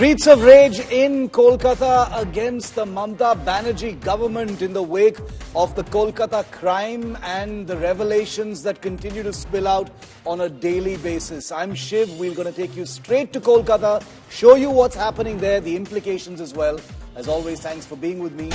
Streets of rage in Kolkata against the Mamata Banerjee government in the wake of the Kolkata crime and the revelations that continue to spill out on a daily basis. I'm Shiv. We're going to take you straight to Kolkata, show you what's happening there, the implications as well. As always, thanks for being with me.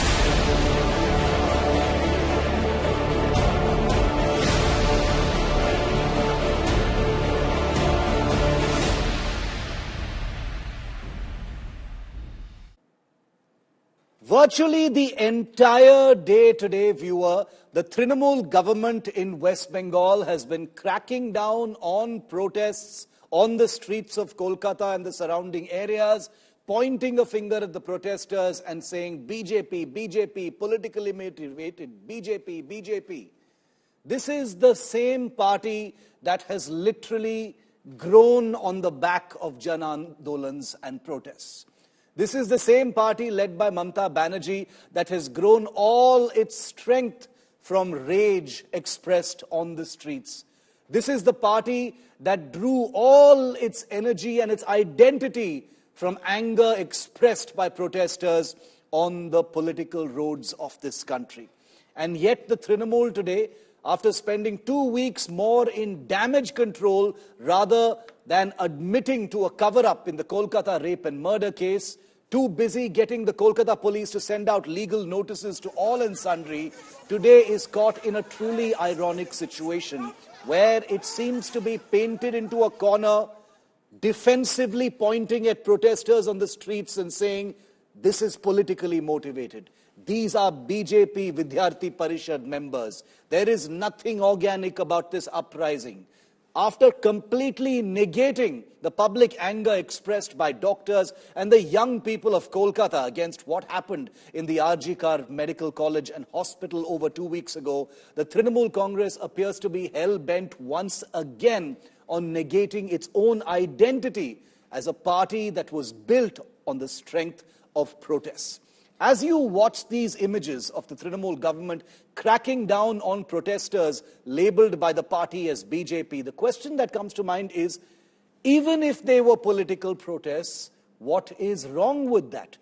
Virtually the entire day today, viewer, the Trinamool government in West Bengal has been cracking down on protests on the streets of Kolkata and the surrounding areas, pointing a finger at the protesters and saying, BJP, BJP, politically motivated, BJP, BJP. This is the same party that has literally grown on the back of Jan Andolans and protests. This is the same party led by Mamata Banerjee that has grown all its strength from rage expressed on the streets. This is the party that drew all its energy and its identity from anger expressed by protesters on the political roads of this country. And yet the Trinamool today, after spending 2 weeks more in damage control rather than admitting to a cover-up in the Kolkata rape and murder case, too busy getting the Kolkata police to send out legal notices to all and sundry, today is caught in a truly ironic situation where it seems to be painted into a corner, defensively pointing at protesters on the streets and saying, this is politically motivated. These are BJP Vidyarthi Parishad members. There is nothing organic about this uprising. After completely negating the public anger expressed by doctors and the young people of Kolkata against what happened in the RG Kar Medical College and Hospital over 2 weeks ago, the Trinamool Congress appears to be hell-bent once again on negating its own identity as a party that was built on the strength of protests. As you watch these images of the Trinamool government cracking down on protesters labelled by the party as BJP, the question that comes to mind is, even if they were political protests, what is wrong with that?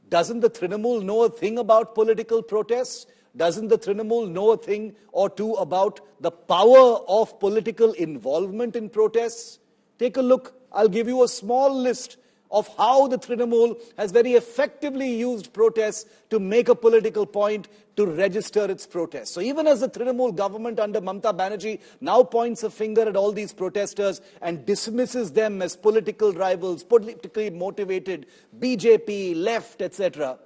Doesn't the Trinamool know a thing about political protests? Doesn't the Trinamool know a thing or two about the power of political involvement in protests? Take a look. I'll give you a small list of how the Trinamool has very effectively used protests to make a political point to register its protests. So even as the Trinamool government under Mamata Banerjee now points a finger at all these protesters and dismisses them as political rivals, politically motivated, BJP, left, etc.,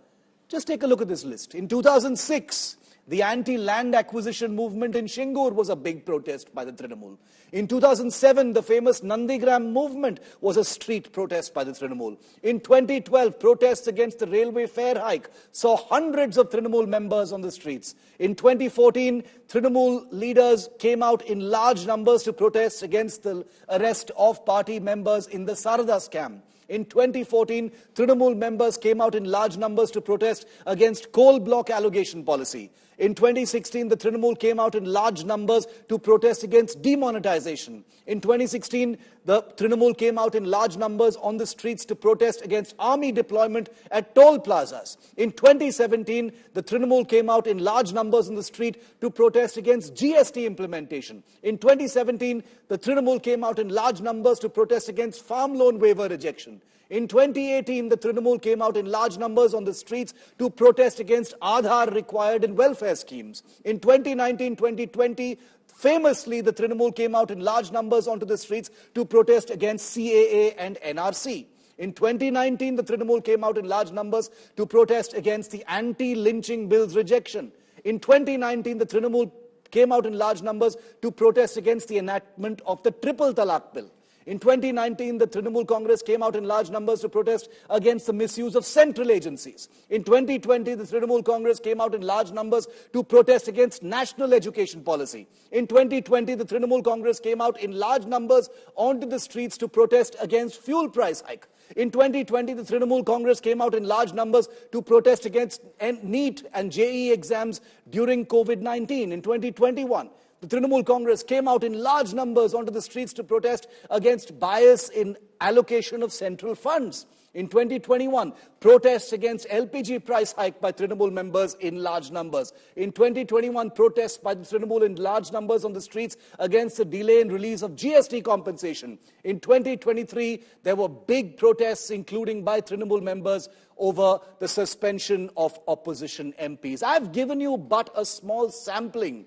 just take a look at this list. In 2006, the anti-land acquisition movement in Shingur was a big protest by the Trinamool. In 2007, the famous Nandigram movement was a street protest by the Trinamool. In 2012, protests against the railway fare hike saw hundreds of Trinamool members on the streets. In 2014, Trinamool leaders came out in large numbers to protest against the arrest of party members in the Sarada scam. In 2014, Trinamool members came out in large numbers to protest against coal block allocation policy. In 2016, the Trinamool came out in large numbers to protest against demonetization. In 2016, the Trinamool came out in large numbers on the streets to protest against army deployment at toll plazas. In 2017, the Trinamool came out in large numbers on the street to protest against GST implementation. In 2017, the Trinamool came out in large numbers to protest against farm loan waiver rejection. In 2018, the Trinamool came out in large numbers on the streets to protest against Aadhaar required in welfare schemes. In 2019-2020, famously, the Trinamool came out in large numbers onto the streets to protest against CAA and NRC. In 2019, the Trinamool came out in large numbers to protest against the anti-lynching bill's rejection. In 2019, the Trinamool came out in large numbers to protest against the enactment of the Triple Talaq bill. In 2019, the Trinamool Congress came out in large numbers to protest against the misuse of central agencies. In 2020, the Trinamool Congress came out in large numbers to protest against national education policy. In 2020, the Trinamool Congress came out in large numbers onto the streets to protest against fuel price hike. In 2020, the Trinamool Congress came out in large numbers to protest against NEET and JEE exams during COVID-19. In 2021, the Trinamool Congress came out in large numbers onto the streets to protest against bias in allocation of central funds. In 2021, protests against LPG price hike by Trinamool members in large numbers. In 2021, protests by the Trinamool in large numbers on the streets against the delay in release of GST compensation. In 2023, there were big protests, including by Trinamool members, over the suspension of opposition MPs. I've given you but a small sampling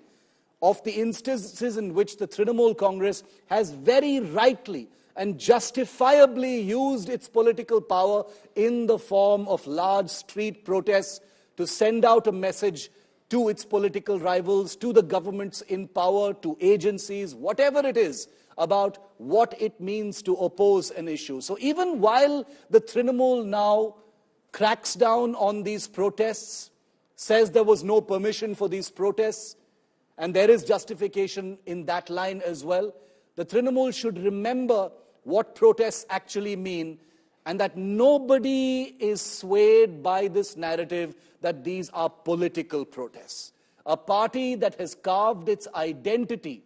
of the instances in which the Trinamool Congress has very rightly and justifiably used its political power in the form of large street protests to send out a message to its political rivals, to the governments in power, to agencies, whatever it is, about what it means to oppose an issue. So even while the Trinamool now cracks down on these protests, says there was no permission for these protests, and there is justification in that line as well, the Trinamool should remember what protests actually mean, and that nobody is swayed by this narrative that these are political protests. A party that has carved its identity,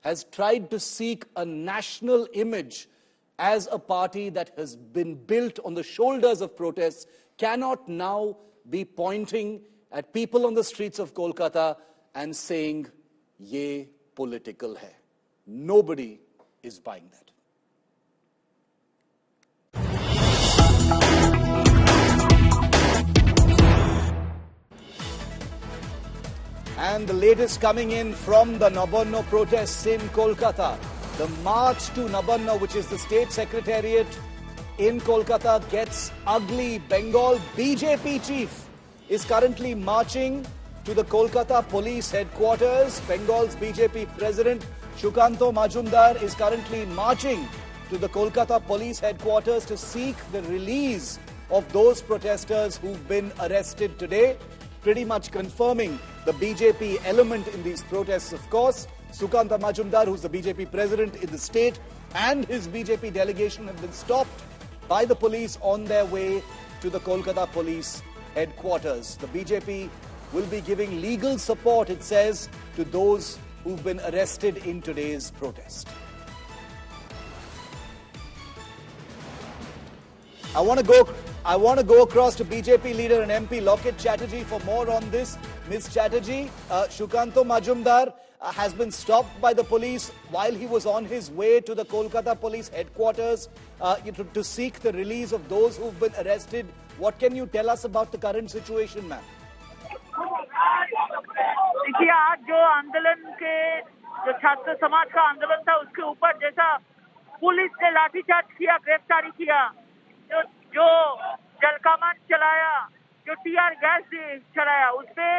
has tried to seek a national image as a party that has been built on the shoulders of protests, cannot now be pointing at people on the streets of Kolkata and saying, ye political hai. Nobody is buying that. And the latest coming in from the Nabanna protests in Kolkata. The march to Nabanna, which is the state secretariat in Kolkata, gets ugly. Bengal BJP chief is currently marching to the Kolkata police headquarters. Bengal's BJP president, Shukanto Majumdar, is currently marching to the Kolkata police headquarters to seek the release of those protesters who've been arrested today, pretty much confirming the BJP element in these protests, of course. Sukanta Majumdar, who's the BJP president in the state, and his BJP delegation have been stopped by the police on their way to the Kolkata police headquarters. The BJP will be giving legal support, it says, to those who've been arrested in today's protest. I want to go across to BJP leader and MP Lokit Chatterjee for more on this. Ms. Chatterjee, Shukanto Majumdar has been stopped by the police while he was on his way to the Kolkata police headquarters to seek the release of those who've been arrested. What can you tell us about the current situation, ma'am? देखिए, आज जो आंदोलन के जो छात्र समाज का आंदोलन था, उसके ऊपर जैसा पुलिस ने लाठीचार्ज किया, गिरफ्तारी किया, जो जलकामान चलाया, जो टीआर गैस चलाया, उसपे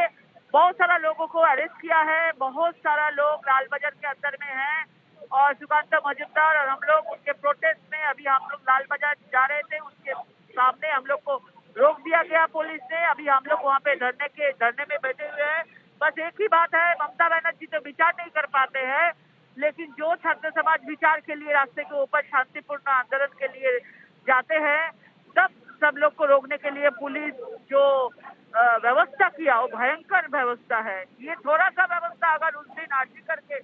बहुत सारा लोगों को अरेस्ट किया है। बहुत सारा लोग लाल बाजार के अंदर में हैं और सुकांत मजुमदार और हम लोग उनके प्रोटेस्ट में अभी हम लोग लाल बाजार जा रहे थे, उसके सामने हम लोग को रोक दिया गया पुलिस ने। अभी हम लोग वहाँ पे धरने में बैठे हुए हैं। बस एक ही बात है, ममता बनर्जी तो विचार नहीं कर पाते हैं, लेकिन जो छात्र समाज विचार के लिए रास्ते के ऊपर शांतिपूर्ण आंदोलन के लिए जाते हैं, तब सब लोग को रोकने के लिए पुलिस जो व्यवस्था किया, वो भयंकर व्यवस्था है। ये थोड़ा सा व्यवस्था अगर उस दिन आर्जीकर के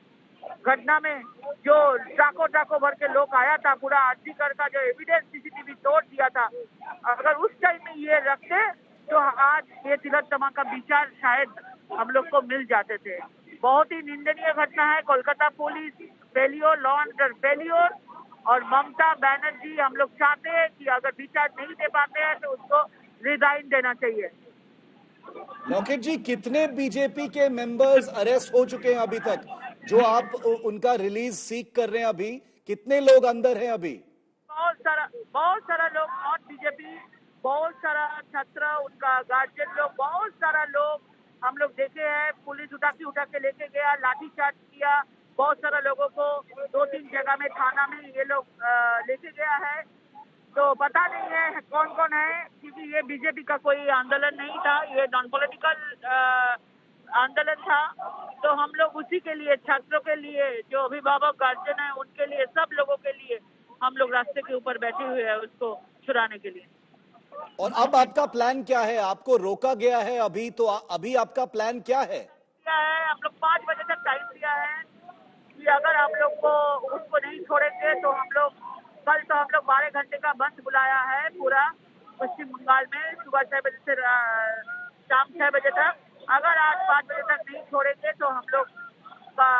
घटना में जो ट्रकों भर के लोग आया था, पूरा आर्जीकर का जो एविडेंस सीसीटीवी तोड़ दिया था, अगर उस टाइम में ये रखते तो आज ये तिलोत्तमा का विचार शायद हम लोग को मिल जाते थे। बहुत ही निंदनीय घटना है। Kolkata police failure, law and order failure, और ममता बनर्जी हम लोग चाहते हैं कि अगर विचार नहीं दे पाते हैं तो उसको रिजाइन देना चाहिए। लोकेट जी, कितने बीजेपी के मेंबर्स अरेस्ट हो चुके हैं अभी तक, जो आप उनका रिलीज सीख कर रहे हैं? अभी कितने लोग अंदर हैं? अभी बहुत सारा लोग नॉन बीजेपी, बहुत सारा छात्र, उनका गार्जियन लोग, बहुत सारा लोग हम लोग देखे हैं। पुलिस उठा के लेके गया, लाठीचार्ज किया, बहुत सारा लोगों को 2-3 जगह में थाना में ये लोग लेके गया है। तो पता नहीं है कौन कौन है, क्योंकि ये बीजेपी का कोई आंदोलन नहीं था, ये नॉन पॉलिटिकल आंदोलन था। तो हम लोग उसी के लिए, छात्रों के लिए, जो अभिभावक गार्जियन है उनके लिए, सब लोगों के लिए हम लोग रास्ते के ऊपर बैठे हुए हैं उसको छुड़ाने के लिए। और अब आपका प्लान क्या है? आपको रोका गया है अभी, तो अभी आपका प्लान क्या है? हम लोग 5 बजे तक टाइम दिया है कि अगर हम लोग को उसको नहीं छोड़ेंगे तो हम लोग कल तो हम लोग 12 घंटे का बंद बुलाया है पूरा पश्चिम बंगाल में, सुबह 6 बजे से शाम 6 बजे तक। अगर आज 5 बजे तक नहीं छोड़ेंगे तो हम लोग का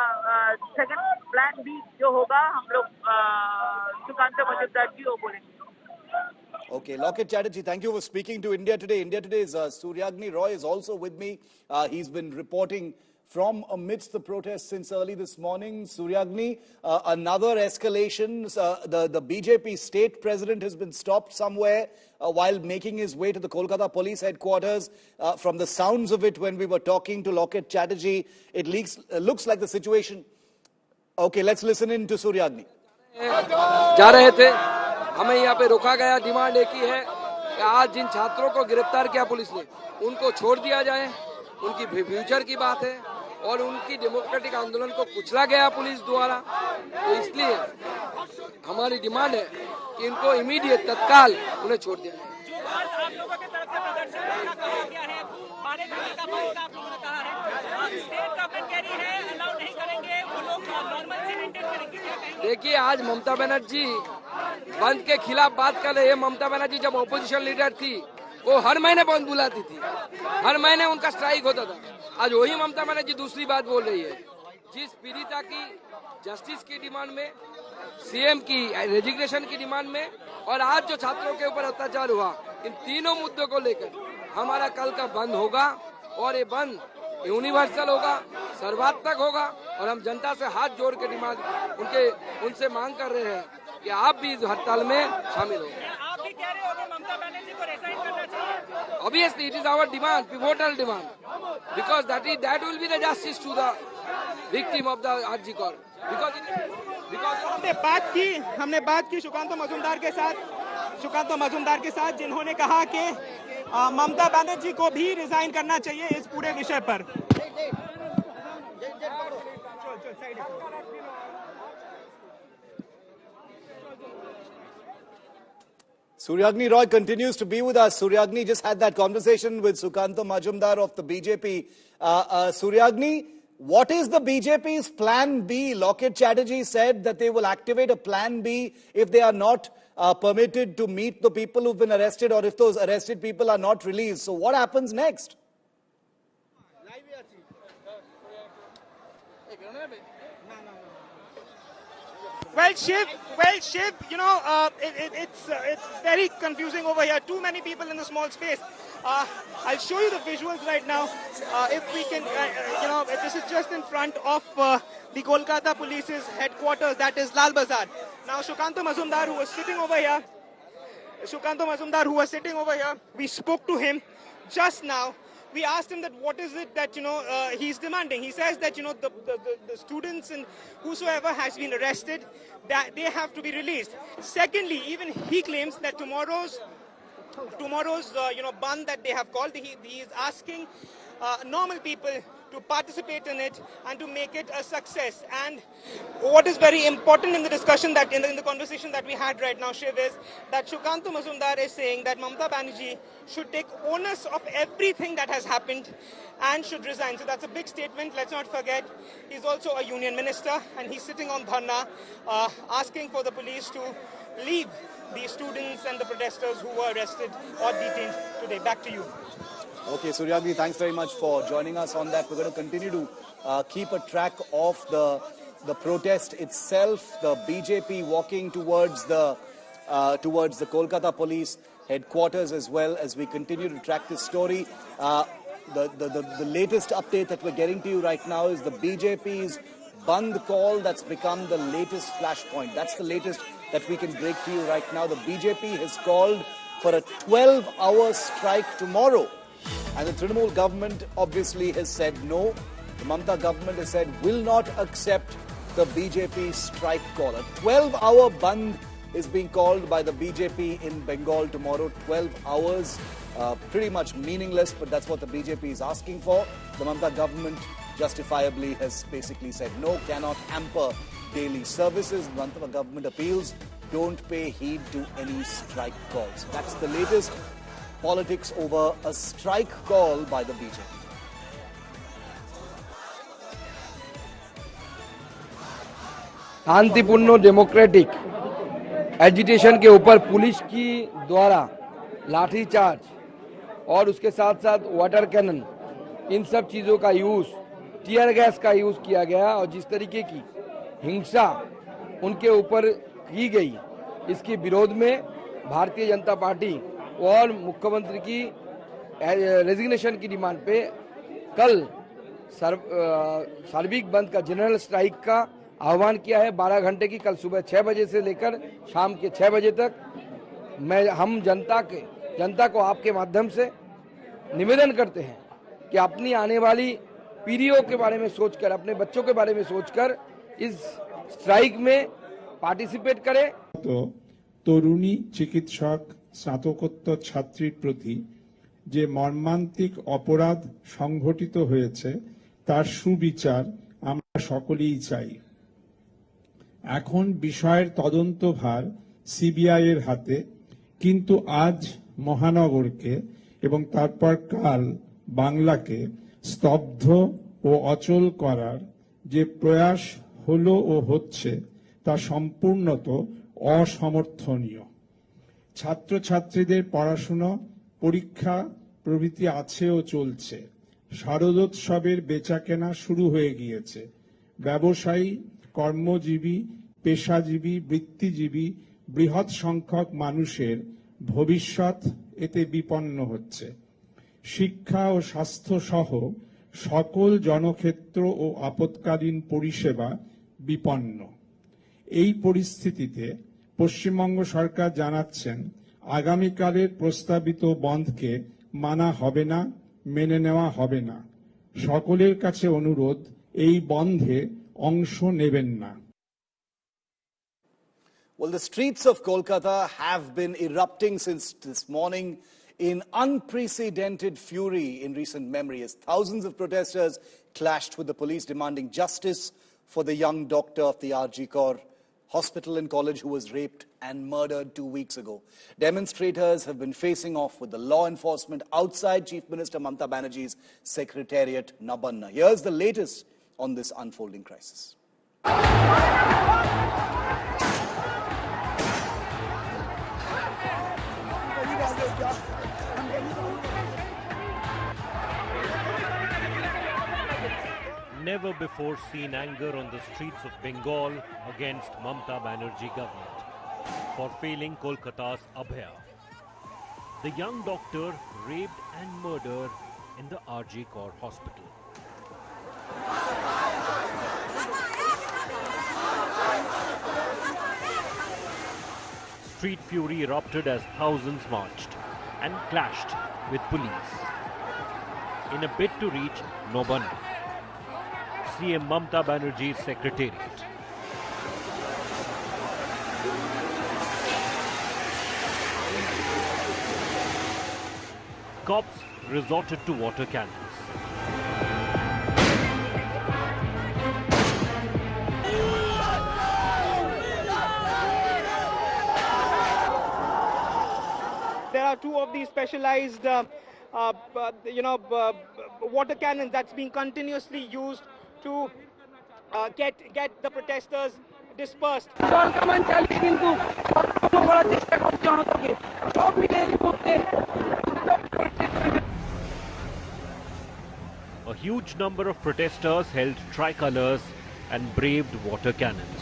सेकंड प्लान बी जो होगा, हम लोग सुकांत मजूमदार जी वो बोलेंगे। Okay, Lockett Chatterjee, thank you for speaking to India Today. India Today's Suryagni Roy is also with me. He's been reporting from amidst the protests since early this morning. Suryagni, another escalation. The BJP state president has been stopped somewhere while making his way to the Kolkata police headquarters. From the sounds of it, when we were talking to Lockett Chatterjee, it looks like the situation. Okay, let's listen in to Suryagni. जा रहे थे, हमें यहाँ पे रोका गया। Demand एक ही है कि आज जिन छात्रों को गिरफ्तार किया पुलिस ने, उनको छोड़ दिया जाए। उनकी फ्यूचर की बात है और उनकी डेमोक्रेटिक आंदोलन को कुचला गया पुलिस द्वारा। तो इसलिए हमारी डिमांड है कि इनको इमीडिएट तत्काल उन्हें छोड़ दिया जाए। आप लोगों की तरफ से प्रदर्शन किया गया है, 12 घंटे का बंद आप लोगों ने कहा है, स्टेट गवर्नमेंट कह रही है अलाउ नहीं करेंगे, वो लोग नॉर्मल से मेंटेन करेंगे। देखिए, आज ममता बनर्जी बंद के खिलाफ बात कर रहे हैं। ममता बनर्जी जब ऑपोजिशन लीडर थी, वो हर महीने बंद बुलाती थी, हर महीने उनका स्ट्राइक होता था। आज वही ममता बनर्जी दूसरी बात बोल रही है। जिस पीड़िता की जस्टिस की डिमांड में, सीएम की रेजिग्नेशन की डिमांड में और आज जो छात्रों के ऊपर अत्याचार हुआ, इन तीनों मुद्दों को लेकर हमारा कल का बंद होगा और ये बंद यूनिवर्सल होगा, सर्वात्मक होगा। और हम जनता से हाथ जोड़ के उनसे मांग कर रहे हैं कि आप भी इस हड़ताल में शामिल हो। आप भी कह रहे हो कि ममता बनर्जी को रिजाइन करना चाहिए। Obviously, it is our demand, pivotal demand, because that will be the justice to the victim of the Arjikor. Because हमने बात की सुकांत मजूमदार के साथ, जिन्होंने कहा कि ममता बनर्जी को भी रिजाइन करना चाहिए इस पूरे विषय पर। Suryagni Roy continues to be with us. Suryagni just had that conversation with Sukanta Majumdar of the BJP. Suryagni, what is the BJP's plan B? Lockett Chatterjee said that they will activate a plan B if they are not permitted to meet the people who've been arrested or if those arrested people are not released. So what happens next? Well, Shiv, you know, it's very confusing over here. Too many people in a small space. I'll show you the visuals right now. If we can, you know, this is just in front of the Kolkata Police's headquarters, that is Lal Bazar. Now, Sukanta Majumdar, who was sitting over here, we spoke to him just now. We asked him that what is it that, you know, he's demanding. He says that, you know, the students and whosoever has been arrested, that they have to be released. Secondly, even he claims that tomorrow's you know, band that they have called, he is asking normal people to participate in it and to make it a success. And what is very important in the discussion that in the conversation that we had right now, Shiv, is that Sukanta Majumdar is saying that Mamata Banerjee should take onus of everything that has happened and should resign. So that's a big statement. Let's not forget, he's also a union minister and he's sitting on dharna asking for the police to leave the students and the protesters who were arrested or detained today. Back to you. Okay, Suryagni, thanks very much for joining us on that. We're going to continue to keep a track of the protest itself, the BJP walking towards the Kolkata police headquarters as well as we continue to track this story. The latest update that we're getting to you right now is the BJP's Band call that's become the latest flashpoint. That's the latest that we can break to you right now. The BJP has called for a 12-hour strike tomorrow. And the Trinamool government obviously has said no. The Mamata government has said will not accept the BJP strike call. A 12-hour band is being called by the BJP in Bengal tomorrow. 12 hours, pretty much meaningless, but that's what the BJP is asking for. The Mamata government justifiably has basically said no, cannot hamper daily services. Mamata government appeals don't pay heed to any strike calls. That's the latest. Politics over a strike call by the BJP. शांतिपूर्ण democratic agitation के ऊपर police की द्वारा लाठीचार्ज और उसके साथ साथ water cannon, इन सब चीज़ों का यूज़, टीयर गैस का यूज़ किया गया और जिस तरीके की हिंसा उनके ऊपर की गई, इसके विरोध में भारतीय जनता पार्टी और मुख्यमंत्री की रेजिग्नेशन की डिमांड पे कल सार्वजनिक बंद का, जनरल स्ट्राइक का आह्वान किया है 12 घंटे की। कल सुबह 6 बजे से लेकर शाम के 6 बजे तक हम जनता को आपके माध्यम से निवेदन करते हैं कि अपनी आने वाली पीढ़ियों के बारे में सोचकर, अपने बच्चों के बारे में सोचकर इस स्ट्राइक में पार्टिसिपेट करें। तो तरुणी चिकित्सक स्नातकोत्तर छात्रीर प्रति जे मर्मान्तिक अपराध संघटित हয়েছে तार सुविचार आमरा सकलेई चाই। এখন বিষয়ের তদন্তভার সিবিআইয়ের হাতে, কিন্তু আজ মহানগরকে এবং তারপর কাল বাংলাকে স্তব্ধ ও অচল করার যে প্রয়াস হলো ও হচ্ছে তা সম্পূর্ণত অসমর্থনীয়। ছাত্রছাত্রীদের পড়াশোনা, পরীক্ষা প্রভৃতি আছে ও চলছে। শারদোৎসবের বেচাকেনা শুরু হয়ে গিয়েছে। ব্যবসায়ী, কর্মজীবী, পেশাজীবী, বৃত্তিজীবী বৃহৎ সংখ্যক মানুষের ভবিষ্যৎ এতে বিপন্ন হচ্ছে। শিক্ষা ও স্বাস্থ্য সহ সকল জনক্ষেত্র ও আপৎকালীন পরিষেবা বিপন্ন। এই পরিস্থিতিতে পশ্চিমবঙ্গ সরকার জানাচ্ছেন আগামীকালের প্রস্তাবিত বন্ধকে মানা হবে না, মেনে নেওয়া হবে না। সকলের কাছে অনুরোধ, এই বন্ধে অংশ নেবেন না। Well, the streets of Kolkata have been erupting since this morning in unprecedented fury in recent memory as thousands of protesters clashed with the police demanding justice for the young doctor of the R.G. Kaur Hospital and College who was raped and murdered 2 weeks ago. Demonstrators have been facing off with the law enforcement outside Chief Minister Mamata Banerjee's secretariat, Nabanna. Here's the latest on this unfolding crisis. Never before seen anger on the streets of Bengal against Mamata Banerjee government for failing Kolkata's Abhaya. The young doctor raped and murdered in the R.G. Kaur Hospital. Street fury erupted as thousands marched and clashed with police in a bid to reach Nabanna, CM Mamata Banerjee's secretariat. Cops resorted to water cannons. There are two of these specialized, water cannons that's being continuously used to get the protesters dispersed. A huge number of protesters held tricolors and braved water cannons.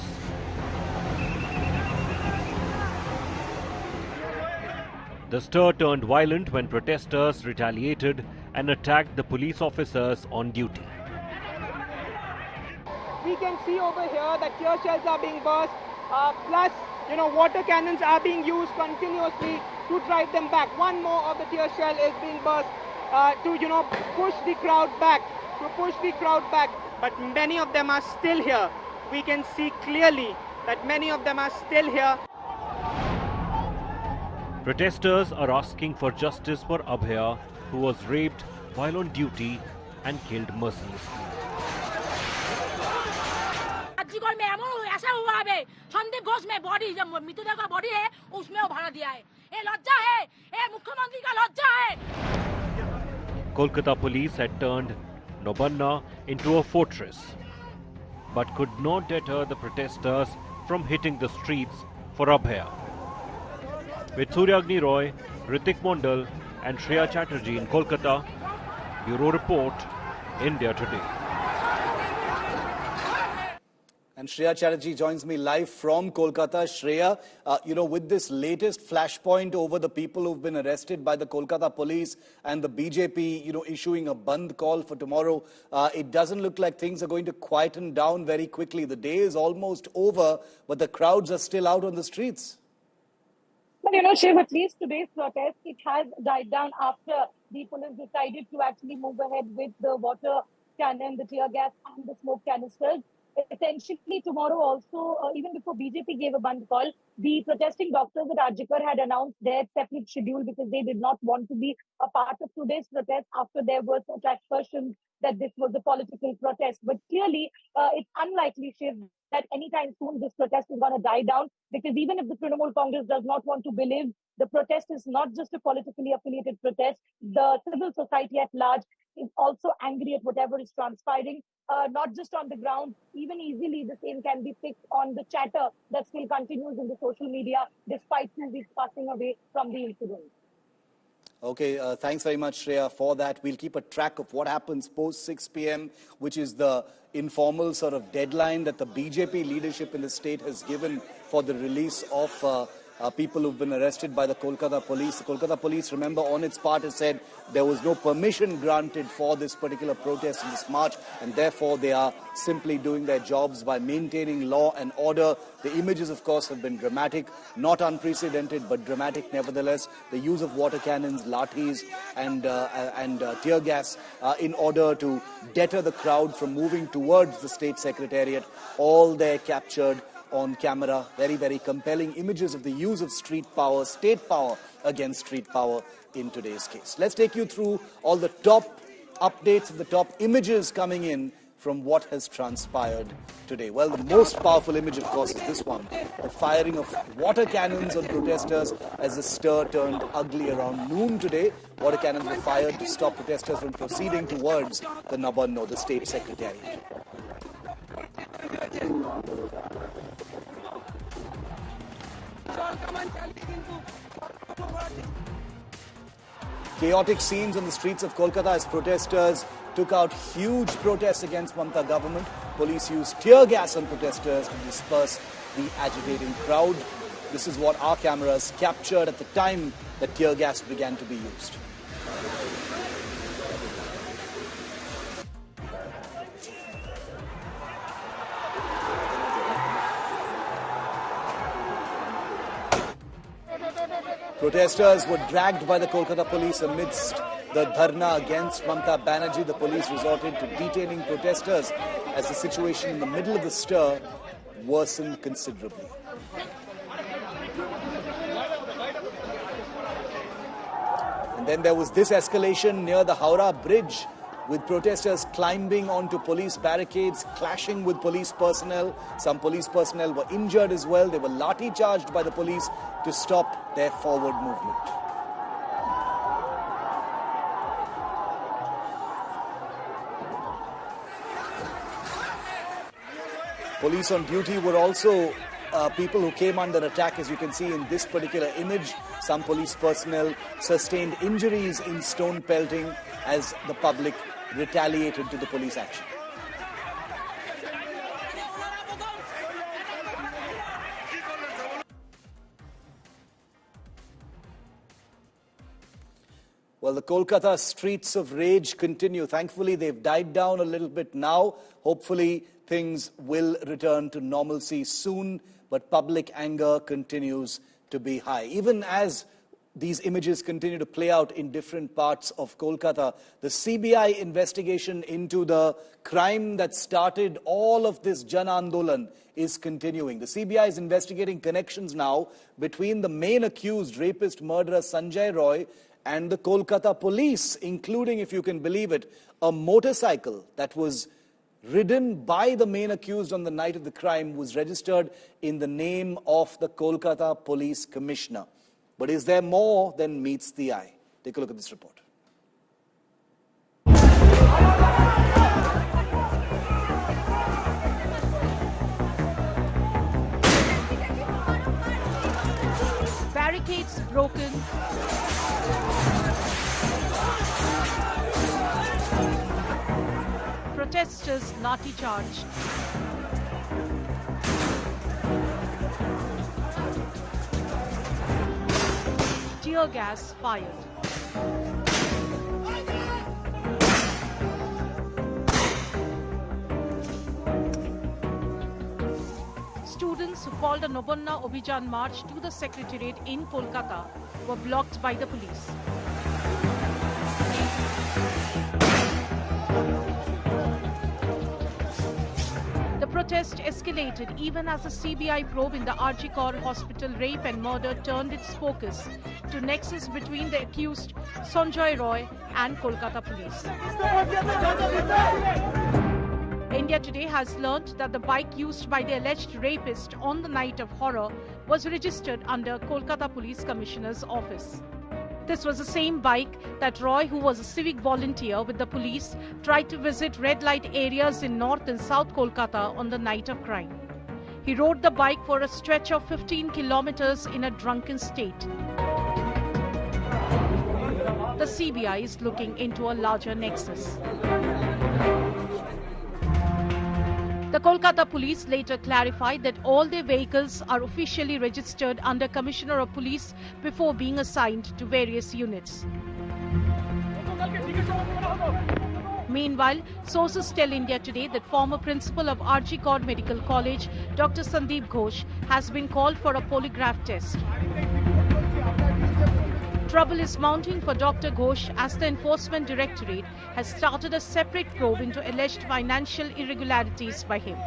The stir turned violent when protesters retaliated and attacked the police officers on duty. We can see over here that tear shells are being burst, plus, water cannons are being used continuously to drive them back. One more of the tear shell is being burst to, push the crowd back, But many of them are still here. We can see clearly that many of them are still here. Protesters are asking for justice for Abhaya, who was raped while on duty and killed mercilessly. में ऐसा हुआ है, संदीप घोष में body, जब मृतदेह का body है उसमें वो भरा दिया है। ये लज्जा है, ये मुख्यमंत्री का लज्जा है। Kolkata police had turned Nabanna into a fortress, but could not deter the protesters from hitting the streets for Abhaya. With Suryagni Roy, Ritik Mondal and Shreya Chatterjee in Kolkata, Bureau Report, India Today. And Shreya Chatterjee joins me live from Kolkata. Shreya, with this latest flashpoint over the people who've been arrested by the Kolkata police and the BJP, issuing a Bandh call for tomorrow, it doesn't look like things are going to quieten down very quickly. The day is almost over, but the crowds are still out on the streets. But Shiv, at least today's protest, it has died down after the police decided to actually move ahead with the water cannon, the tear gas and the smoke canisters. Essentially, tomorrow also, even before BJP gave a Bandh call, the protesting doctors at Arjit Kar had announced their separate schedule because they did not want to be a part of today's protest after there was such aspersions that this was a political protest. But clearly, it's unlikely, Shiv, that anytime soon this protest is going to die down, because even if the Trinamool Congress does not want to believe, the protest is not just a politically affiliated protest. The civil society at large is also angry at whatever is transpiring, not just on the ground. Even easily the same can be picked on the chatter that still continues in the social media despite 2 weeks passing away from the incident. Okay, thanks very much, Shreya, for that. We'll keep a track of what happens post 6 p.m., which is the informal sort of deadline that the BJP leadership in the state has given for the release of people who've been arrested by the Kolkata police. The Kolkata police, remember, on its part has said there was no permission granted for this particular protest in this march, and therefore they are simply doing their jobs by maintaining law and order. The images, of course, have been dramatic, not unprecedented, but dramatic nevertheless. The use of water cannons, lathis and tear gas in order to deter the crowd from moving towards the state secretariat, all there captured on camera. Very, very compelling images of the use of street power, state power against street power in today's case. Let's take you through all the top updates and the top images coming in from what has transpired today. Well, the most powerful image, of course, is this one. The firing of water cannons on protesters as the stir turned ugly around noon today. Water cannons were fired to stop protesters from proceeding towards the Nabanno, the state secretariat. Chaotic scenes on the streets of Kolkata as protesters took out huge protests against Mamata government. Police used tear gas on protesters to disperse the agitating crowd. This is what our cameras captured at the time that tear gas began to be used. Protesters were dragged by the Kolkata police amidst the dharna against Mamata Banerjee. The police resorted to detaining protesters as the situation in the middle of the stir worsened considerably. And then there was this escalation near the Howrah Bridge, with protesters climbing onto police barricades, clashing with police personnel. Some police personnel were injured as well. They were lathi charged by the police to stop their forward movement. Police on duty were also people who came under attack, as you can see in this particular image. Some police personnel sustained injuries in stone pelting as the public retaliated to the police action. Well, the Kolkata streets of rage continue. Thankfully, they've died down a little bit now. Hopefully, things will return to normalcy soon, but public anger continues to be high. Even as these images continue to play out in different parts of Kolkata, the CBI investigation into the crime that started all of this Jan Andolan is continuing. The CBI is investigating connections now between the main accused rapist murderer Sanjay Roy and the Kolkata police, including, if you can believe it, a motorcycle that was ridden by the main accused on the night of the crime was registered in the name of the Kolkata Police Commissioner. But is there more than meets the eye? Take a look at this report. protesters lathi charged. Tear gas fired. Students who called a Nobonna Obhijan march to the Secretariat in Kolkata were blocked by the police. The protest escalated even as the CBI probe in the RG Kaur Hospital rape and murder turned its focus to nexus between the accused Sanjay Roy and Kolkata police. India Today has learnt that the bike used by the alleged rapist on the night of horror was registered under Kolkata Police Commissioner's office. This was the same bike that Roy, who was a civic volunteer with the police, tried to visit red light areas in North and South Kolkata on the night of crime. He rode the bike for a stretch of 15 kilometers in a drunken state. The CBI is looking into a larger nexus. The Kolkata police later clarified that all their vehicles are officially registered under Commissioner of Police before being assigned to various units. Meanwhile, sources tell India Today that former principal of RG Kaur Medical College, Dr. Sandeep Ghosh, has been called for a polygraph test. Trouble is mounting for Dr. Ghosh as the Enforcement Directorate has started a separate probe into alleged financial irregularities by him.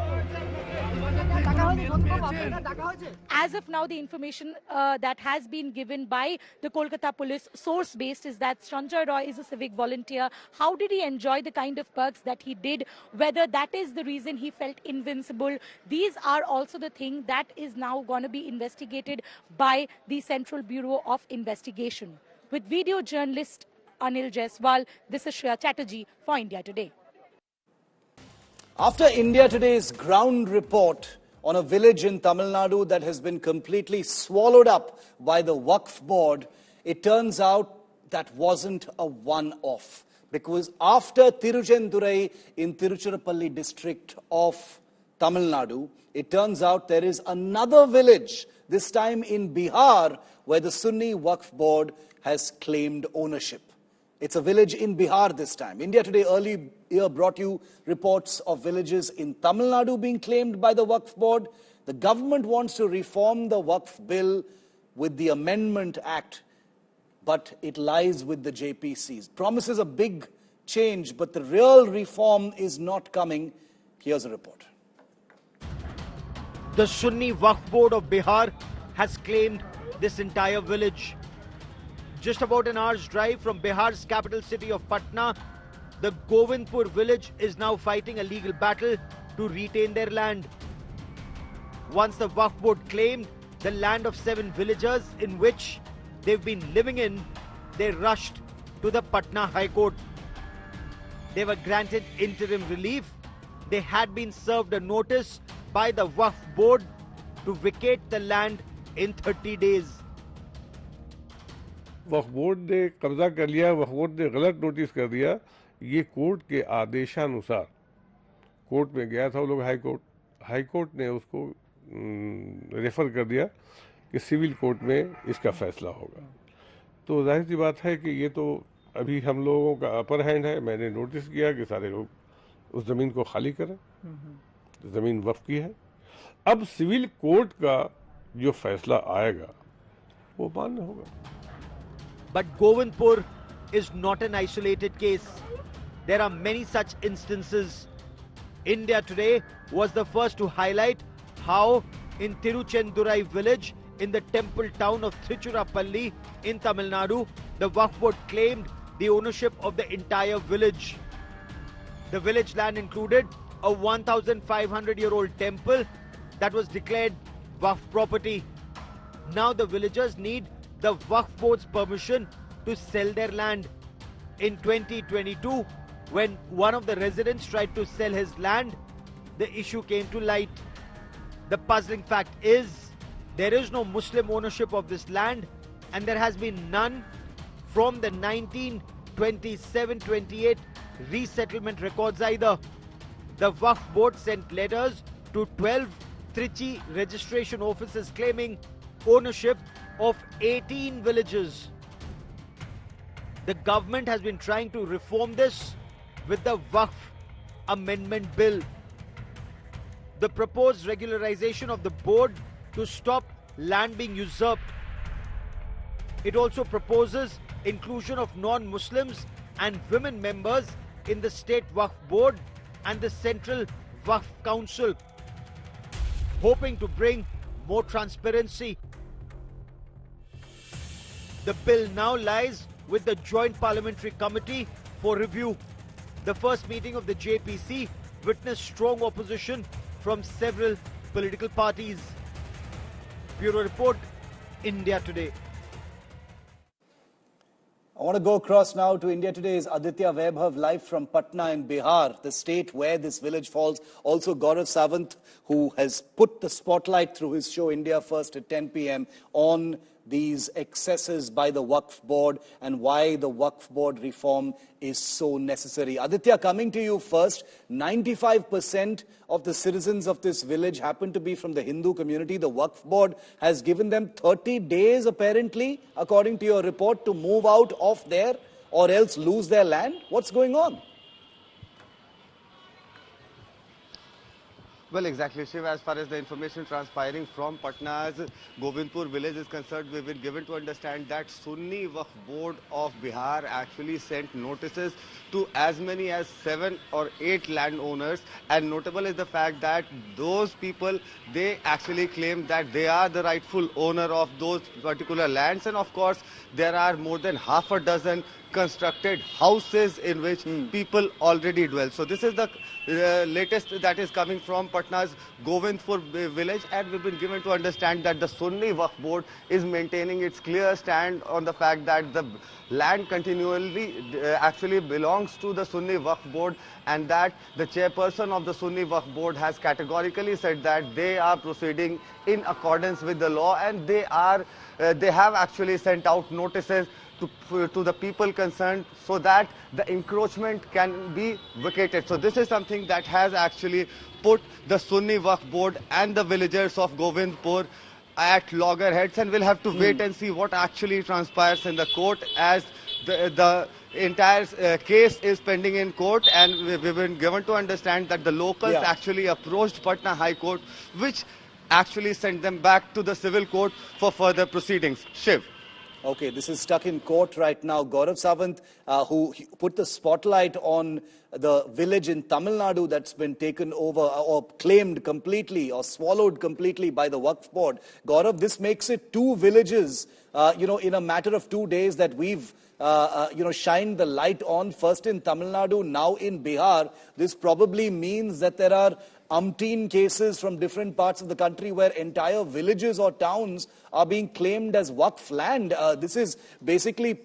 As of now, the information that has been given by the Kolkata police, source-based, is that Sanjay Roy is a civic volunteer. How did he enjoy the kind of perks that he did? Whether that is the reason he felt invincible. These are also the thing that is now going to be investigated by the Central Bureau of Investigation. With video journalist Anil Jaiswal, this is Shreya Chatterjee for India Today. After India Today's ground report on a village in Tamil Nadu that has been completely swallowed up by the Waqf board, it turns out that wasn't a one-off. Because after Tiruchendurai in Tiruchirappalli district of Tamil Nadu, it turns out there is another village, this time in Bihar, where the Sunni Waqf board has claimed ownership. It's a village in Bihar this time. India Today earlier brought you reports of villages in Tamil Nadu being claimed by the Waqf board. The government wants to reform the Waqf bill with the Amendment Act, but it lies with the JPCs. Promises a big change, but the real reform is not coming. Here's a report. The Sunni Waqf Board of Bihar has claimed this entire village. Just about an hour's drive from Bihar's capital city of Patna, the Govindpur village is now fighting a legal battle to retain their land. Once the Waqf Board claimed the land of 7 villagers in which they've been living in, they rushed to the Patna High Court. They were granted interim relief. They had been served a notice by the Waqf Board to vacate the land in 30 days. Waqf board ने कब्जा कर लिया, वक्फ board ने गलत notice कर दिया। ये court के आदेशानुसार कोर्ट में गया था वो लोग हाई कोर्ट ने उसको रेफर कर दिया कि सिविल कोर्ट में इसका फैसला होगा। तो जाहिर सी बात है कि ये तो अभी हम लोगों का अपर हैंड है। मैंने नोटिस किया कि सारे लोग उस जमीन को खाली करें, जमीन वक्फ की है। अब सिविल कोर्ट का जो फैसला आएगा वो मान्य होगा। But Govindpur is not an isolated case. There are many such instances. India Today was the first to highlight how in Tiruchendurai village in the temple town of Tiruchirappalli in Tamil Nadu, the Waqf Board claimed the ownership of the entire village. The village land included a 1,500-year-old temple that was declared Waqf property. Now the villagers need the Waqf Board's permission to sell their land. In 2022, when one of the residents tried to sell his land, the issue came to light. The puzzling fact is, there is no Muslim ownership of this land, and there has been none from the 1927-28 resettlement records either. the Waqf board sent letters to 12 Trichy registration offices claiming ownership of 18 villages. The government has been trying to reform this with the Waqf Amendment Bill. The proposed regularization of the board to stop land being usurped. It also proposes inclusion of non-Muslims and women members in the State Waqf Board and the Central Waqf Council, hoping to bring more transparency. The bill now lies with the Joint Parliamentary Committee for review. The first meeting of the JPC witnessed strong opposition from several political parties. Bureau Report, India Today. I want to go across now to India Today's Aditya Vaibhav live from Patna in Bihar, the state where this village falls. Also Gaurav Sawant, who has put the spotlight through his show India First at 10 p.m. on these excesses by the Waqf Board and why the Waqf Board reform is so necessary. Aditya, coming to you first, 95% of the citizens of this village happen to be from the Hindu community. The Waqf Board has given them 30 days, apparently, according to your report, to move out of there or else lose their land. What's going on? Well, exactly, Shiv. As far as the information transpiring from Patna's Govindpur village is concerned, we've been given to understand that Sunni Waqf Board of Bihar actually sent notices to as many as 7 or 8 landowners. And notable is the fact that those people, they actually claim that they are the rightful owner of those particular lands. And of course, there are more than half a dozen constructed houses in which people already dwell. So this is the latest that is coming from Patna's Govindpur village, and we've been given to understand that the Sunni Waqf Board is maintaining its clear stand on the fact that the land continually actually belongs to the Sunni Waqf Board, and that the chairperson of the Sunni Waqf Board has categorically said that they are proceeding in accordance with the law, and they have actually sent out notices to the people concerned so that the encroachment can be vacated. So this is something that has actually put the Sunni Waqf Board and the villagers of Govindpur at loggerheads, and we'll have to wait and see what actually transpires in the court, as the entire case is pending in court, and we've been given to understand that the locals actually approached Patna High Court, which actually sent them back to the civil court for further proceedings. Shiv. Okay, this is stuck in court right now. Gaurav Sawant, who put the spotlight on the village in Tamil Nadu that's been taken over or claimed completely or swallowed completely by the Waqf Board. Gaurav, this makes it 2 villages, in a matter of 2 days that we've, shined the light on, first in Tamil Nadu, now in Bihar. This probably means that there are umpteen cases from different parts of the country where entire villages or towns are being claimed as Waqf land. This is basically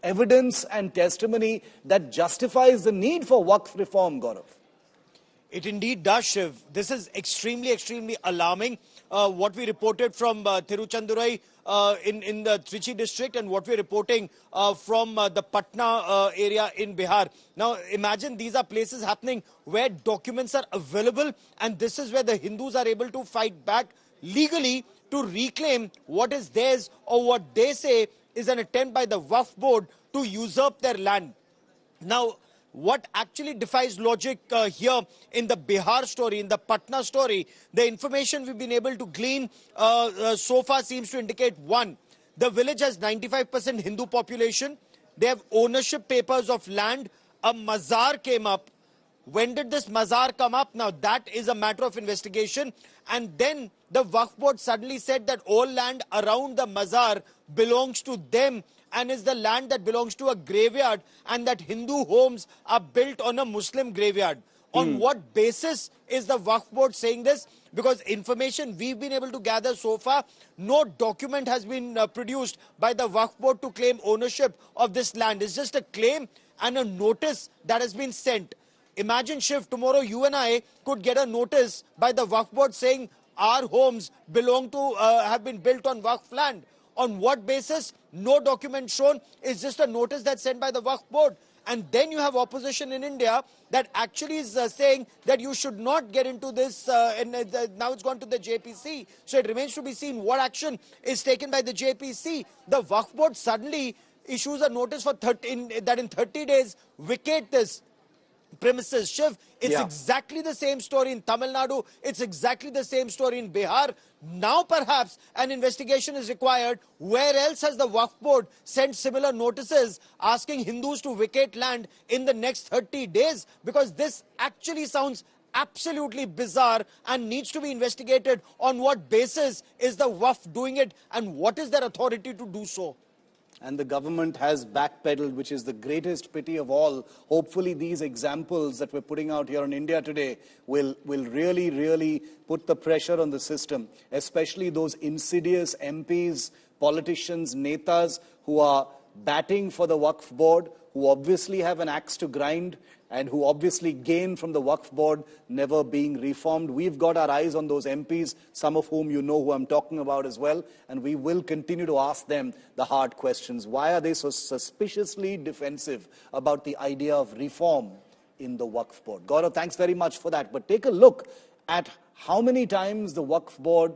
evidence and testimony that justifies the need for Waqf reform, Gaurav. It indeed does, Shiv. This is extremely alarming. What we reported from Tiruchendurai in the Trichy district, and what we're reporting from the Patna area in Bihar. Now, imagine these are places happening where documents are available, and this is where the Hindus are able to fight back legally to reclaim what is theirs, or what they say is an attempt by the Waqf Board to usurp their land. Now, what actually defies logic here in the Bihar story, in the Patna story, the information we've been able to glean so far seems to indicate, 1, the village has 95% Hindu population. They have ownership papers of land. A mazar came up. When did this mazar come up? Now, that is a matter of investigation. And then the Waqf Board suddenly said that all land around the mazar belongs to them and is the land that belongs to a graveyard, and that Hindu homes are built on a Muslim graveyard. On what basis is the Waqf Board saying this? Because information we've been able to gather so far, no document has been produced by the Waqf Board to claim ownership of this land. It's just a claim and a notice that has been sent. Imagine, Shiv, tomorrow you and I could get a notice by the Waqf Board saying our homes belong to, have been built on Waqf land. On what basis? No document shown. It's just a notice that's sent by the Waqf Board. And then you have opposition in India that actually is saying that you should not get into this, and now it's gone to the JPC. So it remains to be seen what action is taken by the JPC. The Waqf Board suddenly issues a notice for that in 30 days vacate this premises. Shiv, it's exactly the same story in Tamil Nadu. It's exactly the same story in Bihar. Now perhaps an investigation is required. Where else has the Waqf Board sent similar notices asking Hindus to vacate land in the next 30 days? Because this actually sounds absolutely bizarre and needs to be investigated. On what basis is the Waqf doing it, and what is their authority to do so? And the government has backpedaled, which is the greatest pity of all. Hopefully these examples that we're putting out here on India Today will really, really put the pressure on the system, especially those insidious MPs, politicians, netas who are batting for the Waqf Board, who obviously have an axe to grind and who obviously gain from the Waqf Board never being reformed. We've got our eyes on those MPs, some of whom you know who I'm talking about as well, and we will continue to ask them the hard questions. Why are they so suspiciously defensive about the idea of reform in the Waqf Board? Gaurav, thanks very much for that. But take a look at how many times the Waqf Board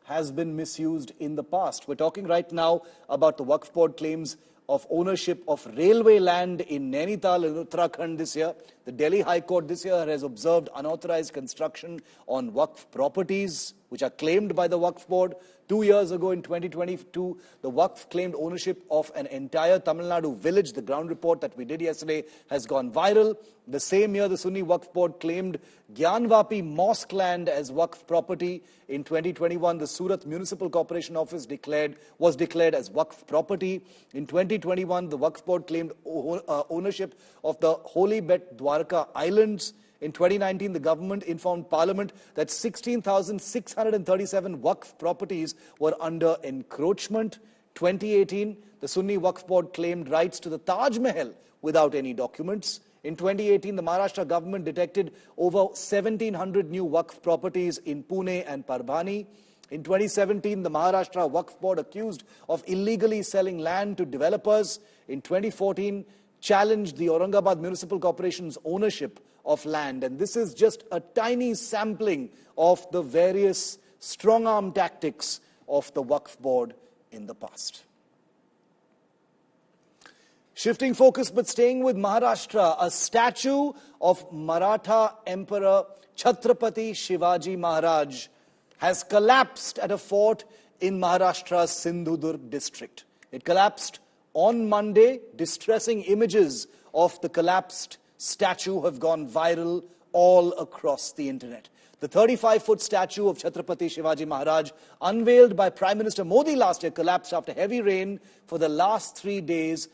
has been misused in the past. We're talking right now about the Waqf Board claims of ownership of railway land in Nainital in Uttarakhand this year. The Delhi High Court this year has observed unauthorized construction on Waqf properties which are claimed by the Waqf Board. 2 years ago in 2022, the Waqf claimed ownership of an entire Tamil Nadu village. The ground report that we did yesterday has gone viral. The same year, the Sunni Waqf Board claimed Gyanvapi mosque land as Waqf property. In 2021, the Surat Municipal Corporation Office was declared as Waqf property. In 2021, the Waqf Board claimed ownership of the Holy Bet Dwarka Islands. In 2019, the government informed Parliament that 16,637 Waqf properties were under encroachment. 2018, the Sunni Waqf Board claimed rights to the Taj Mahal without any documents. In 2018, the Maharashtra government detected over 1,700 new Waqf properties in Pune and Parbhani. In 2017, the Maharashtra Waqf Board accused of illegally selling land to developers. In 2014, challenged the Aurangabad Municipal Corporation's ownership of land. And this is just a tiny sampling of the various strong-arm tactics of the Waqf Board in the past. Shifting focus, but staying with Maharashtra, a statue of Maratha Emperor Chhatrapati Shivaji Maharaj has collapsed at a fort in Maharashtra's Sindhudurg district. It collapsed on Monday. Distressing images of the collapsed statue have gone viral all across the internet. The 35-foot statue of Chhatrapati Shivaji Maharaj, unveiled by Prime Minister Modi last year, collapsed after heavy rain for the last 3 days,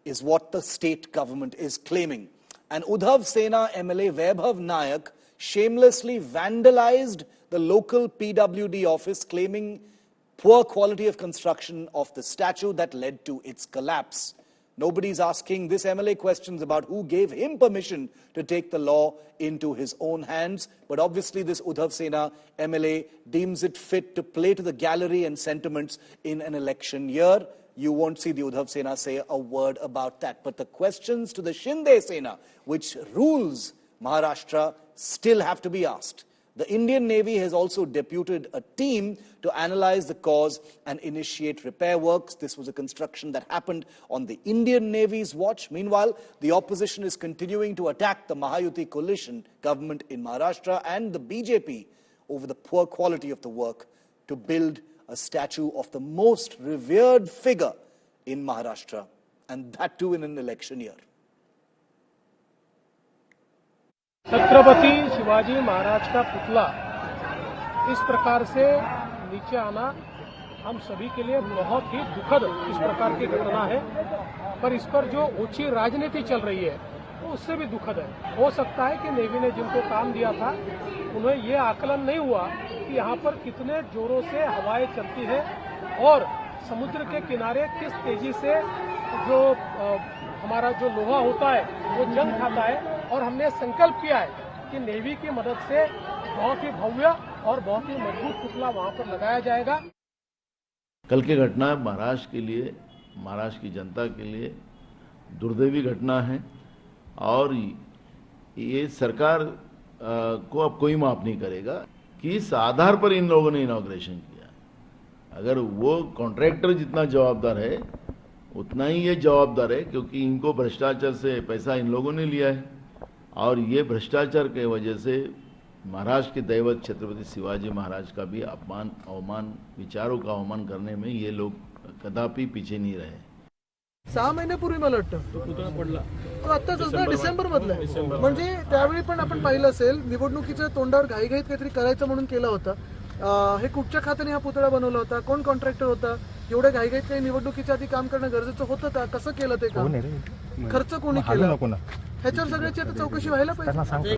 is what the state government is claiming. And Udhav Sena MLA Vaibhav Nayak shamelessly vandalized the local PWD office, claiming poor quality of construction of the statue that led to its collapse. Nobody's asking this MLA questions about who gave him permission to take the law into his own hands. But obviously this Udhav Sena MLA deems it fit to play to the gallery and sentiments in an election year. You won't see the Udhav Sena say a word about that. But the questions to the Shinde Sena, which rules Maharashtra, still have to be asked. The Indian Navy has also deputed a team to analyze the cause and initiate repair works. This was a construction that happened on the Indian Navy's watch. Meanwhile, the opposition is continuing to attack the Mahayuti coalition government in Maharashtra and the BJP over the poor quality of the work to build a statue of the most revered figure in Maharashtra, and that too in an election year. Chhatrapati Shivaji Maharaj का पुतला इस प्रकार से नीचे आना हम सभी के लिए बहुत ही दुखद इस प्रकार की घटना है, पर इस पर जो ऊंची राजनीति चल रही है वो उससे भी दुखद है। हो सकता है कि नेवी ने जिनको काम दिया था उन्हें ये आकलन नहीं हुआ कि यहाँ पर कितने जोरों से हवाएं चलती है और समुद्र के किनारे किस तेजी से जो हमारा जो लोहा होता है वो जंग खाता है, और हमने संकल्प किया है कि नेवी की मदद से बहुत ही भव्य और बहुत ही मजबूत पुतला वहां पर लगाया जाएगा। कल की घटना महाराष्ट्र के लिए, महाराष्ट्र की जनता के लिए दुर्दैवी घटना है। और ये सरकार को अब कोई माफ नहीं करेगा कि इस आधार पर इन लोगों ने इनॉग्रेशन किया। अगर वो कॉन्ट्रैक्टर जितना जवाबदार है उतना ही ये जवाबदार है, क्योंकि इनको भ्रष्टाचार से पैसा इन लोगों ने लिया है और ये भ्रष्टाचार के वजह से महाराष्ट्र के दैवत छत्रपति शिवाजी महाराज का भी अपमान अवमान, विचारों का अवमान करने में ये लोग कदापि पीछे नहीं रहे। 6 महिन्यापूर्वी मला वाटतं तो पुतळा पडला, तो आत्ताच ना डिसेंबर मधला आहे. म्हणजे त्यावेळी पण आपण पाहिलं असेल निवडणुकीच्या तोंडावर घाईघाईत काहीतरी करायचं म्हणून केला होता. हे कुठच्या खात्याने हा पुतळा बनवला होता, कोण कॉन्ट्रॅक्टर होता, एवढ्या घाईघाईत काही निवडणुकीच्या आधी काम करणं गरजेचं होतं का, कसं केलं ते काम, खर्च कोणी केला, ह्याच्यावर सगळ्याची आता चौकशी व्हायला पाहिजे.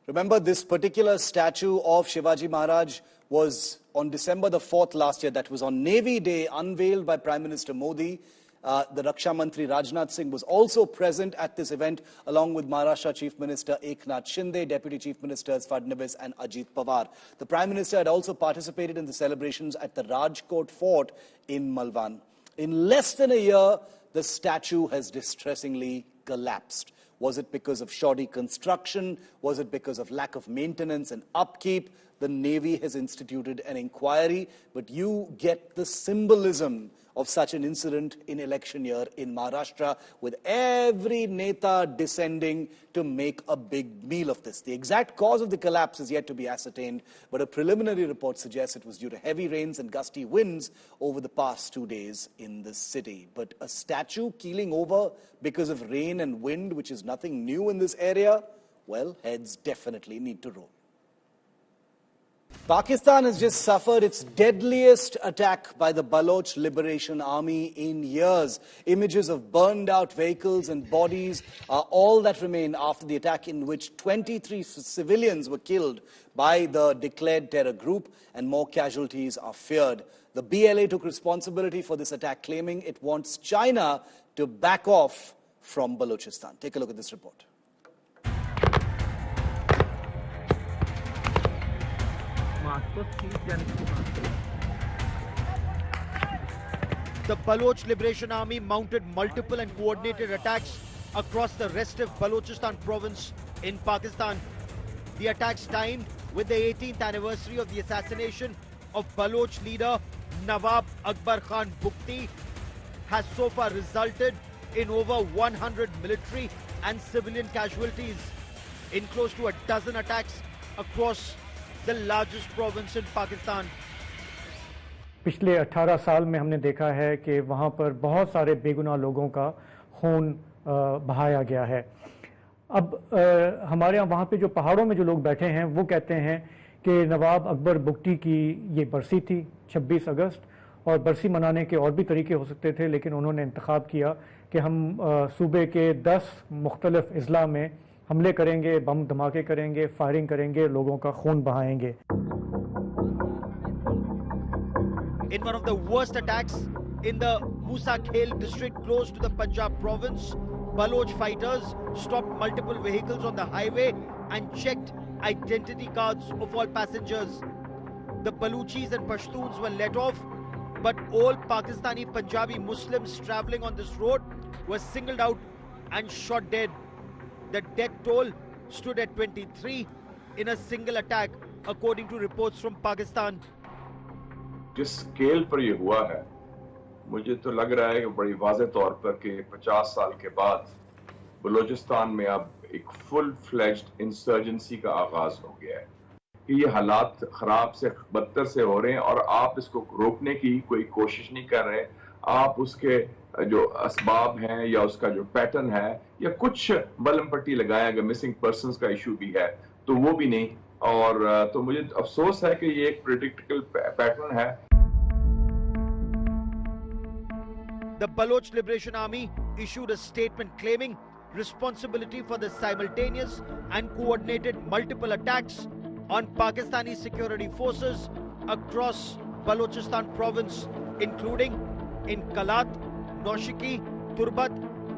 Remember, this particular statue of Shivaji Maharaj was on December the 4th last year. That was on Navy Day, unveiled by Prime Minister Modi. The Raksha Mantri Rajnath Singh was also present at this event, along with Maharashtra Chief Minister Eknath Shinde, Deputy Chief Ministers Fadnavis and Ajit Pawar. The Prime Minister had also participated in the celebrations at the Rajkot Fort in Malvan. In less than a year, the statue has distressingly collapsed. Was it because of shoddy construction? Was it because of lack of maintenance and upkeep? The Navy has instituted an inquiry, but you get the symbolism of such an incident in election year in Maharashtra, with every neta descending to make a big meal of this. The exact cause of the collapse is yet to be ascertained, but a preliminary report suggests it was due to heavy rains and gusty winds over the past 2 days in the city. But a statue keeling over because of rain and wind, which is nothing new in this area, well, heads definitely need to roll. Pakistan has just suffered its deadliest attack by the Baloch Liberation Army in years. Images of burned out vehicles and bodies are all that remain after the attack, in which 23 civilians were killed by the declared terror group, and more casualties are feared. The BLA took responsibility for this attack, claiming it wants China to back off from Balochistan. Take a look at this report. The Baloch Liberation Army mounted multiple and coordinated attacks across the restive Balochistan province in Pakistan. The attacks timed with the 18th anniversary of the assassination of Baloch leader Nawab Akbar Khan Bukti has so far resulted in over 100 military and civilian casualties in close to a dozen attacks across the largest province in Pakistan. पिछले 18 साल में हमने देखा है कि वहाँ पर बहुत सारे बेगुनाह लोगों का खून बहाया गया है. अब हमारे यहाँ वहाँ पे जो पहाड़ों में जो लोग बैठे हैं वो कहते हैं कि नवाब अकबर बुगटी की ये बरसी थी 26 अगस्त, और बरसी मनाने के और भी तरीके हो सकते थे, लेकिन उन्होंने इंतखाब किया कि हम सूबे के 10 मुख्तलिफ अजला में हमले करेंगे, बम धमाके करेंगे, फायरिंग करेंगे, लोगों का खून बहाएंगे. In one of the worst attacks in the Musa Khel district close to the Punjab province, Baloch fighters stopped multiple vehicles on the highway and checked identity cards of all passengers. The Baluchis and Pashtuns were let off, but all Pakistani Punjabi Muslims travelling on this road were singled out and shot dead. The death toll stood at 23 in a single attack, according to reports from Pakistan. जिस scale पर ये हुआ है, मुझे तो लग रहा है कि बड़ी वाज़ेह तौर पर कि 50 साल के बाद बलूचिस्तान में अब एक फुल फ्लेज्ड इंसर्जेंसी का आगाज हो गया है कि ये हालात खराब से बदतर से हो रहे हैं और आप इसको रोकने की कोई कोशिश नहीं कर रहे. आप उसके जो असबाब हैं या उसका जो पैटर्न है या कुछ बलम पट्टी लगाया, अगर मिसिंग पर्सन्स का इशू भी है तो वो भी नहीं. और तो मुझे अफसोस है कि ये एक प्रेडिक्टेबल पैटर्न है. The Baloch Liberation Army issued a statement claiming responsibility for the simultaneous and coordinated multiple attacks on Pakistani security forces across Balochistan province, including in Kalat, Naushiki, Turbat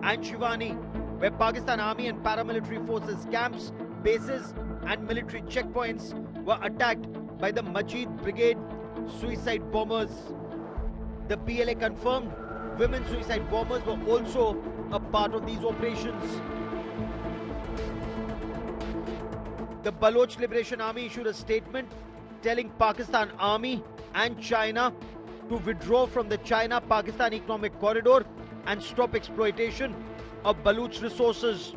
and Shivani, where Pakistan Army and paramilitary forces camps, bases and military checkpoints were attacked by the Majid Brigade suicide bombers. The PLA confirmed women suicide bombers were also a part of these operations. The Baloch Liberation Army issued a statement telling Pakistan Army and China to withdraw from the China-Pakistan Economic Corridor and stop exploitation of Baloch resources.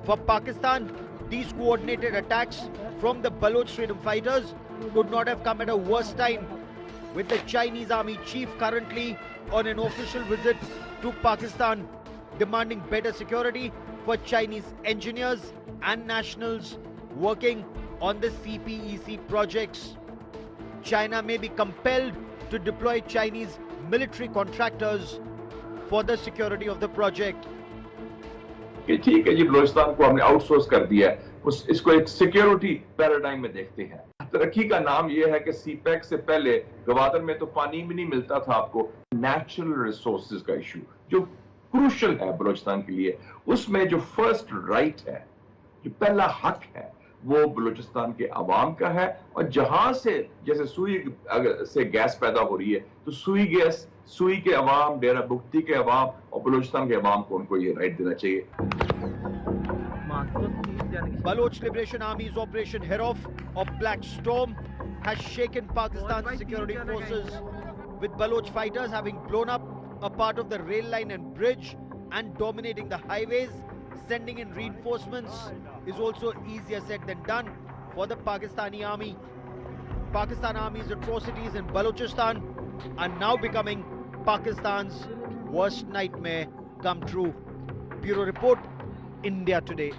For Pakistan, these coordinated attacks from the Baloch freedom fighters could not have come at a worse time, with the Chinese army chief currently on an official visit to Pakistan, demanding better security for Chinese engineers and nationals working on the CPEC projects. China may be compelled to deploy Chinese military contractors for the security of the project. कि ठीक है जी, बलूचिस्तान को हमने outsource कर दिया है, इसको एक सिक्योरिटी पैराडाइम में देखते हैं। तरक्की का नाम यह है कि सीपैक से पहले गवादर में तो पानी भी नहीं मिलता था आपको। नेचुरल रिसोर्सेज का इशू जो क्रूशल है बलूचिस्तान के लिए, उसमें जो फर्स्ट राइट है, जो पहला हक है, वो बलूचिस्तान के अवाम का है। और जहां से जैसे सुई से गैस पैदा हो रही है, तो सुई गैस सुई के अवाम, डेरा बुगती के अवाम और बलूचिस्तान के अवाम को उनको ये राइट देना चाहिए। Baloch Liberation Army's Operation Herof of Black Storm has shaken Pakistan's security forces, with Baloch fighters having blown up a part of the rail line and bridge and dominating the highways. Sending in reinforcements is also easier said than done for the Pakistani army. Pakistan Army's atrocities in Balochistan are now becoming Pakistan's worst nightmare come true. Bureau Report, India Today.